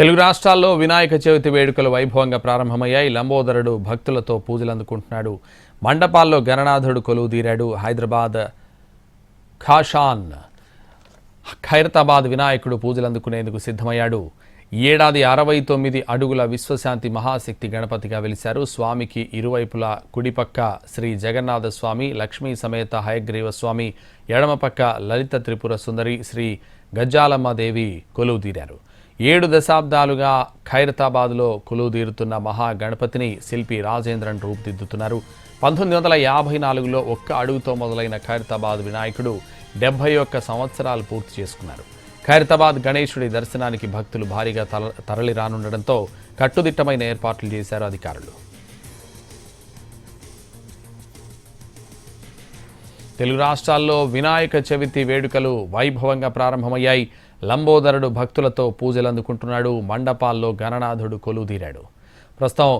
తెలుగు రాష్ట్రాల్లో వినాయక చవితి వేడుకలు వైభవంగా ప్రారంభమయ్యాయి. లంబోదరుడు భక్తులతో పూజలు అందుకుంటున్నాడు. మండపాల్లో గణనాథుడు కొలువుదీరాడు. హైదరాబాద్ ఖాషాన్ ఖైరతాబాద్ వినాయకుడు పూజలు అందుకునేందుకు సిద్ధమయ్యాడు. ఏడాది 69 అడుగుల విశ్వశాంతి మహాశక్తి గణపతిగా వెలిశారు. స్వామికి ఇరువైపులా కుడిపక్క శ్రీ జగన్నాథ స్వామి, లక్ష్మీ సమేత హయగ్రీవ స్వామి, ఎడమపక్క లలిత త్రిపుర సుందరి శ్రీ గజ్జాలమ్మదేవి కొలువుదీరారు. 7 దశాబ్దాలుగా ఖైరతాబాద్లో కొలువుదీరుతున్న మహాగణపతిని శిల్పి రాజేంద్రన్ రూపుదిద్దుతున్నారు. 1954లో ఒక్క అడుగుతో మొదలైన ఖైరతాబాద్ వినాయకుడు 71 సంవత్సరాలు పూర్తి చేసుకున్నారు. ఖైరతాబాద్ గణేశుడి దర్శనానికి భక్తులు భారీగా తరలి రానుండడంతో కట్టుదిట్టమైన ఏర్పాట్లు చేశారు అధికారులు. తెలుగు రాష్ట్రాల్లో వినాయక చవితి వేడుకలు వైభవంగా ప్రారంభమయ్యాయి. లంబోదరుడు భక్తులతో పూజలు అందుకుంటున్నాడు. మండపాల్లో గణనాథుడు కొలువుదీరాడు. ప్రస్తుతం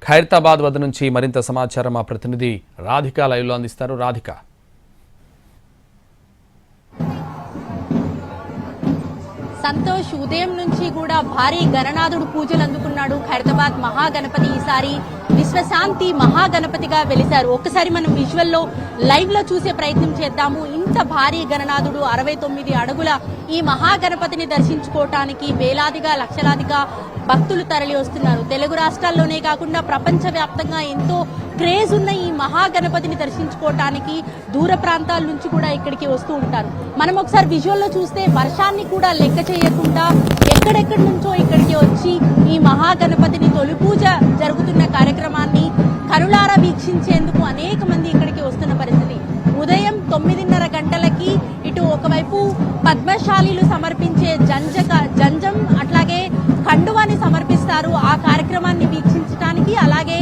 ఖైరతాబాద్ వద్ద నుంచి మరింత సమాచారం మా ప్రతినిధి రాధిక లైవ్లో అందిస్తారు. రాధిక, సంతోష్, ఉదయం నుంచి కూడా భారీ గణనాథుడు పూజలు అందుకున్నాడు. ఖైరతాబాద్ మహాగణపతి ఈసారి విశ్వశాంతి మహాగణపతిగా వెలిశారు. ఒక్కసారి మనం విజువల్లో లైవ్ లో చూసే ప్రయత్నం చేద్దాము. ఇంత భారీ గణనాథుడు 69 అడుగుల ఈ మహాగణపతిని దర్శించుకోవటానికి వేలాదిగా లక్షలాదిగా భక్తులు తరలి వస్తున్నారు. తెలుగు రాష్ట్రాల్లోనే కాకుండా ప్రపంచ వ్యాప్తంగా ఎంతో క్రేజ్ ఉన్న ఈ మహాగణపతిని దర్శించుకోవటానికి దూర ప్రాంతాల నుంచి కూడా ఇక్కడికి వస్తూ ఉంటారు. మనం ఒకసారి విజువల్లో చూస్తే వర్షాన్ని కూడా లెక్క చేయకుండా ఎక్కడెక్కడి నుంచో ఇక్కడికి వచ్చి ఈ మహాగణపతిని తొలి పూజ జరుగుతున్న కార్యక్రమాన్ని కనులారా వీక్షించేందుకు అనేక మంది ఇక్కడికి వస్తున్న పరిస్థితి. ఉదయం 9:30 గంటలకి ఇటు ఒకవైపు పద్మశాలీలు సమర్పించే జంజం అట్లాగే కండువాని సమర్పిస్తారు. ఆ కార్యక్రమాన్ని వీక్షించడానికి, అలాగే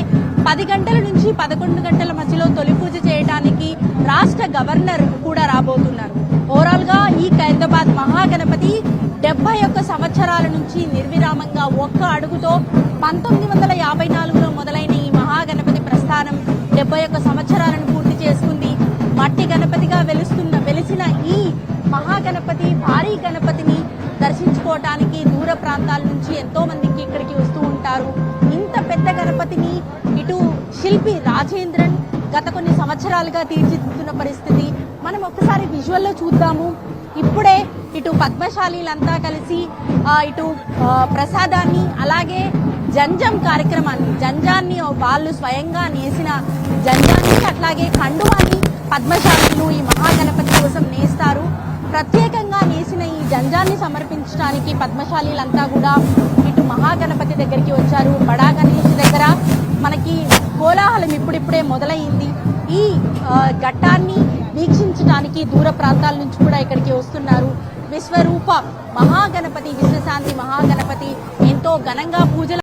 10 గంటల నుంచి 11 గంటల మధ్యలో తొలి పూజ చేయడానికి రాష్ట్ర గవర్నర్ కూడా రాబోతున్నారు. ఓవరాల్ గా ఈ ఖైరతాబాద్ మహాగణపతి 71 సంవత్సరాల నుంచి నిర్విరామంగా ఒక్క అడుగుతో 1954లో మొదలైన ఈ మహాగణపతి ప్రస్థానం 71 సంవత్సరాలను పూర్తి చేసుకుంది. మట్టి గణపతిగా వెలిసిన ఈ మహాగణపతి భారీ గణపతిని దర్శించుకోవటానికి దూర ప్రాంతాల నుంచి ఎంతో మందికి ఇక్కడికి వస్తూ ఉంటారు. ఇంత పెద్ద గణపతిని ఇటు శిల్పి రాజేంద్రన్ గత కొన్ని సంవత్సరాలుగా తీర్చిదిద్దుతున్న పరిస్థితి మనం ఒక్కసారి విజువల్లో చూద్దాము. ఇప్పుడే ఇటు పద్మశాలీలంతా కలిసి ఇటు ప్రసాదాన్ని, అలాగే జంజం కార్యక్రమాన్ని, జంజాన్ని వాళ్ళు స్వయంగా నేసిన జంజాన్ని, అట్లాగే కండువాన్ని పద్మశాలీలు ఈ మహాగణపతి కోసం నేస్తారు. ప్రత్యేకంగా నేసిన ఈ జంజాన్ని సమర్పించడానికి పద్మశాలీలంతా కూడా ఇటు మహాగణపతి దగ్గరికి వచ్చారు. బడా గణేష్ దగ్గర మనకి కోలాహలం ఇప్పుడిప్పుడే మొదలైంది. ఈ ఘట్టాన్ని వీక్షించడానికి దూర ప్రాంతాల నుంచి కూడా ఇక్కడికి వస్తున్నారు. విశ్వరూప మహాగణపతి, విశ్వశాంతి మహాగణపతి ఎంతో ఘనంగా పూజలు